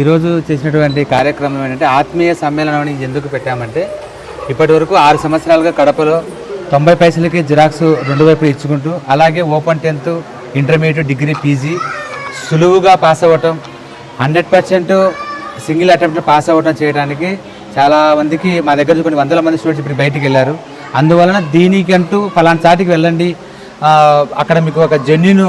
ఈరోజు చేసినటువంటి కార్యక్రమం ఏంటంటే ఆత్మీయ సమ్మేళనం ఎందుకు పెట్టామంటే ఇప్పటి వరకు 6 సంవత్సరాలుగా కడపలో 90 పైసలకి జిరాక్స్ 2 వైపులు ఇచ్చుకుంటూ అలాగే open 10th intermediate degree PG సులువుగా పాస్ అవ్వటం 100% సింగిల్ అటెంప్ట్ పాస్ అవ్వటం చేయడానికి చాలా మందికి మా దగ్గర కొన్ని వందల మంది స్టూడెంట్స్ ఇప్పుడు బయటికి వెళ్ళారు. అందువలన దీనికంటూ ఫలానా చాటికి వెళ్ళండి, అక్కడ మీకు ఒక జెన్యూన్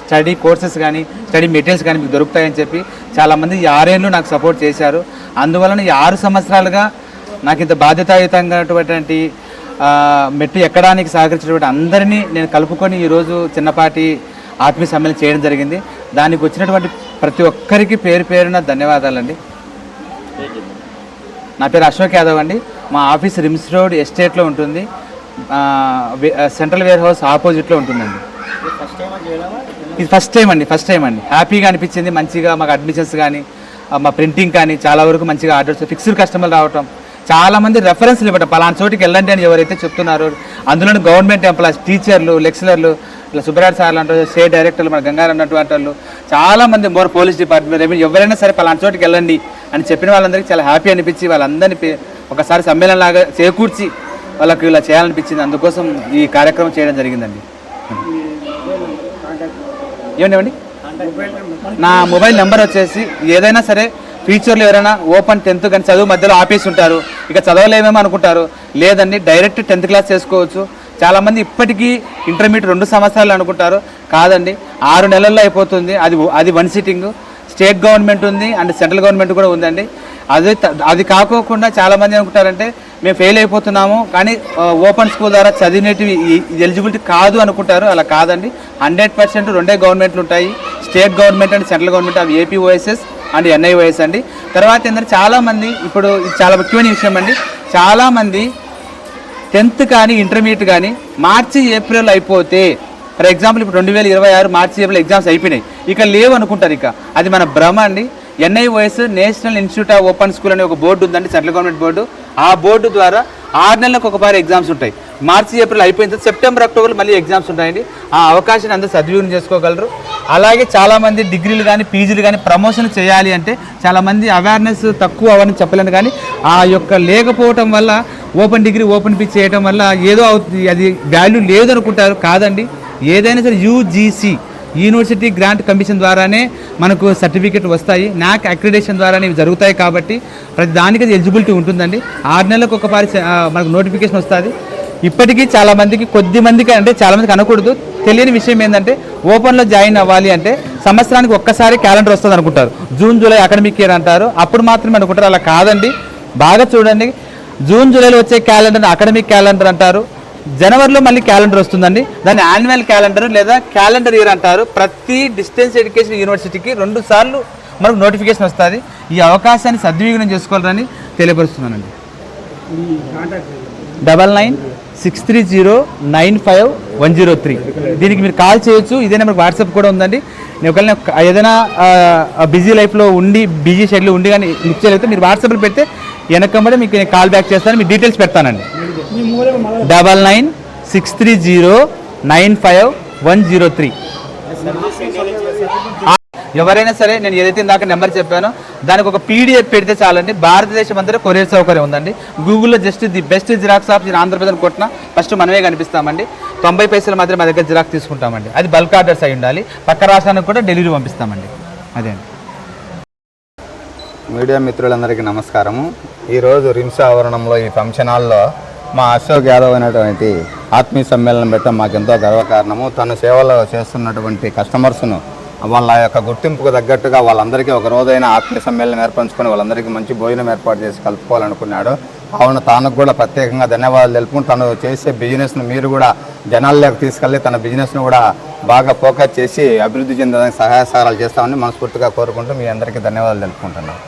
స్టడీ కోర్సెస్ కానీ స్టడీ మెటీరియల్స్ కానీ మీకు దొరుకుతాయని చెప్పి చాలామంది 6 ఏళ్ళు నాకు సపోర్ట్ చేశారు. అందువలన ఈ 6 సంవత్సరాలుగా నాకు ఇంత బాధ్యతాయుతంగాటువంటి మెట్టు ఎక్కడానికి సహకరించినటువంటి అందరినీ నేను కలుపుకొని ఈరోజు చిన్నపాటి ఆత్మీయ సమ్మేళనం చేయడం జరిగింది. దానికి వచ్చినటువంటి ప్రతి ఒక్కరికి పేరు పేరున ధన్యవాదాలండి. నా పేరు అశోక్ యాదవ్ అండి. మా ఆఫీస్ రిమ్స్ రోడ్ ఎస్టేట్లో ఉంటుంది, సెంట్రల్ వేర్ హౌస్ ఆపోజిట్లో ఉంటుందండి. ఇది ఫస్ట్ టైం అండి. హ్యాపీగా అనిపించింది. మంచిగా మాకు అడ్మిషన్స్ కానీ మా ప్రింటింగ్ కానీ చాలా వరకు మంచిగా ఆర్డర్స్ ఫిక్స్డ్ కస్టమర్లు రావటం, చాలామంది రెఫరెన్స్లు ఇవ్వటం పలానా చోటికి వెళ్ళండి అని ఎవరైతే చెప్తున్నారో అందులో గవర్నమెంట్ ఎంప్లాయీస్, టీచర్లు, లెక్చరర్లు, ఇట్లా సుబ్రాడ్ సార్లు అంటారు, స్టేట్ డైరెక్టర్లు, మన గంగారు అన్నటువంటి వాళ్ళు చాలామంది, మోర్ పోలీస్ డిపార్ట్మెంట్, రెవెన్యూ, ఎవరైనా సరే పలానా చోటికి వెళ్ళండి అని చెప్పిన వాళ్ళందరికీ చాలా హ్యాపీ అనిపించి వాళ్ళందరినీ ఒకసారి సమ్మేళనంలాగా చేకూర్చి వాళ్ళకి ఇలా చేయాలనిపించింది. అందుకోసం ఈ కార్యక్రమం చేయడం జరిగిందండి. ఏమండి నా మొబైల్ నెంబర్ వచ్చేసి ఏదైనా సరే ఫ్యూచర్లో ఎవరైనా ఓపెన్ 10th కానీ చదువు మధ్యలో ఆపేసి ఉంటారు, ఇక చదవలేమేమో అనుకుంటారు, లేదండి డైరెక్ట్ 10th క్లాస్ చేసుకోవచ్చు. చాలామంది ఇప్పటికీ ఇంటర్మీడియట్ 2 సంవత్సరాలు అనుకుంటారు, కాదండి 6 నెలల్లో అయిపోతుంది. అది 1 సిట్టింగ్. స్టేట్ గవర్నమెంట్ ఉంది అండ్ సెంట్రల్ గవర్నమెంట్ కూడా ఉందండి. అది కాకోకుండా చాలామంది అనుకుంటారంటే మేము ఫెయిల్ అయిపోతున్నాము కానీ ఓపెన్ స్కూల్ ద్వారా చదివినవి ఎలిజిబిలిటీ కాదు అనుకుంటారు. అలా కాదండి, 100% 2 గవర్నమెంట్లు ఉంటాయి, state government and central government, అవి ఏపీఓఎస్ఎస్ అండ్ ఎన్ఐఓఎస్ అండి. తర్వాత ఏంటంటే చాలామంది ఇప్పుడు ఇది చాలా ముఖ్యమైన విషయం అండి, చాలామంది 10th కానీ ఇంటర్మీడియట్ కానీ మార్చి ఏప్రిల్ అయిపోతే, ఫర్ ఎగ్జాంపుల్ ఇప్పుడు 2026 మార్చి ఏప్రిల్ ఎగ్జామ్స్ అయిపోయినాయి, ఇక లేవు అనుకుంటారు. ఇక అది మన భ్రమ అండి. NIOS national institute of open school అనే ఒక బోర్డు ఉందండి, సెంట్రల్ గవర్నమెంట్ బోర్డు. ఆ బోర్డు ద్వారా 6 నెలలకు ఒకసారి ఎగ్జామ్స్ ఉంటాయి. మార్చి ఏప్రిల్ అయిపోయిన తర్వాత సెప్టెంబర్ అక్టోబర్ మళ్ళీ ఎగ్జామ్స్ ఉంటాయండి. ఆ అవకాశాన్ని అందరూ సద్వినియోగం చేసుకోగలరు. అలాగే చాలామంది డిగ్రీలు కానీ పీజీలు కానీ ప్రమోషన్ చేయాలి అంటే చాలామంది అవేర్నెస్ తక్కువ అవని చెప్పలేను, కానీ ఆ యొక్క లేకపోవటం వల్ల ఓపెన్ డిగ్రీ ఓపెన్ పీజీ చేయడం వల్ల ఏదో అవుతుంది, అది వాల్యూ లేదు అనుకుంటారు. కాదండి, ఏదైనా సరే యూజీసీ యూనివర్సిటీ గ్రాంట్ కమిషన్ ద్వారానే మనకు సర్టిఫికేట్ వస్తాయి, నాక్ అక్రిడేషన్ ద్వారానే ఇవి జరుగుతాయి. కాబట్టి ప్రతి దానికి అది ఎలిజిబిలిటీ ఉంటుందండి. 6 నెలలకు ఒకసారి మనకు నోటిఫికేషన్ వస్తుంది. ఇప్పటికీ చాలామందికి, కొద్దిమందికి అంటే చాలామందికి అనకూడదు, తెలియని విషయం ఏంటంటే ఓపెన్లో జాయిన్ అవ్వాలి అంటే సంవత్సరానికి ఒక్కసారి క్యాలెండర్ వస్తుంది అనుకుంటారు, జూన్ జూలై అకాడమిక్ ఇయర్ అంటారు, అప్పుడు మాత్రమే అనుకుంటారు. అలా కాదండి, బాగా చూడండి. జూన్ జూలైలో వచ్చే క్యాలెండర్ అకాడమిక్ క్యాలెండర్ అంటారు, జనవరిలో మళ్ళీ క్యాలెండర్ వస్తుందండి, దాన్ని యాన్యువల్ క్యాలెండర్ లేదా క్యాలెండర్ ఇయర్ అంటారు. ప్రతి డిస్టెన్స్ ఎడ్యుకేషన్ యూనివర్సిటీకి 2 సార్లు మనకు నోటిఫికేషన్ వస్తుంది. ఈ అవకాశాన్ని సద్వినియోగం చేసుకోవాలని తెలియపరుస్తున్నానండి. 999630950103 దీనికి మీరు కాల్ చేయొచ్చు. ఇదే నెంబర్ వాట్సాప్ కూడా ఉందండి. నేను ఒకవేళ ఏదైనా బిజీ లైఫ్లో ఉండి బిజీ షెడ్యూల్ ఉండి కానీ లిఫ్ట్ చేయలేకపోతే మీరు వాట్సాప్లో పెడితే వెనకమ్మడే మీకు నేను కాల్ బ్యాక్ చేస్తాను, మీ డీటెయిల్స్ పెడతానండి. 999630950103. ఎవరైనా సరే నేను ఏదైతే ఇందాక నెంబర్ చెప్పానో దానికి ఒక పీడిఎఫ్ పెడితే చాలండి. భారతదేశం అంతా కొరియర్ సౌకర్యం ఉందండి. గూగుల్లో just the best xerox of Andhra Pradesh కొట్టినా ఫస్ట్ మనమే కనిపిస్తామండి. 90 పైసలు మాత్రం మా దగ్గర జిరాక్స్ తీసుకుంటామండి. అది బల్క్ ఆర్డర్స్ అయి ఉండాలి. పక్క రాష్ట్రానికి కూడా డెలివరీ పంపిస్తామండి. అదే అండి. మీడియా మిత్రులందరికీ నమస్కారము. ఈరోజు రిమ్స్ ఆవరణంలో ఈ ఫంక్షన్ హాల్లో మా అశోక్ యాదవ్ అనేటువంటి ఆత్మీయ సమ్మేళనం పెట్టడం మాకెంతో గర్వకారణము. తను సేవలు చేస్తున్నటువంటి కస్టమర్స్ను వాళ్ళ యొక్క గుర్తింపుకు తగ్గట్టుగా వాళ్ళందరికీ ఒక రోజైనా ఆత్మీయ సమ్మేళనం ఏర్పరచుకొని వాళ్ళందరికీ మంచి భోజనం ఏర్పాటు చేసి కలుపుకోవాలనుకున్నాడు. అవును, తనకు కూడా ప్రత్యేకంగా ధన్యవాదాలు తెలుపుకుంటూ తను చేసే బిజినెస్ను మీరు కూడా జనాల్లోకి తీసుకెళ్ళి తన బిజినెస్ను కూడా బాగా ఫోకస్ చేసి అభివృద్ధి చెందడానికి సహాయ సహకారాలు చేస్తామని మనస్ఫూర్తిగా కోరుకుంటూ మీ అందరికీ ధన్యవాదాలు తెలుపుకుంటున్నాను.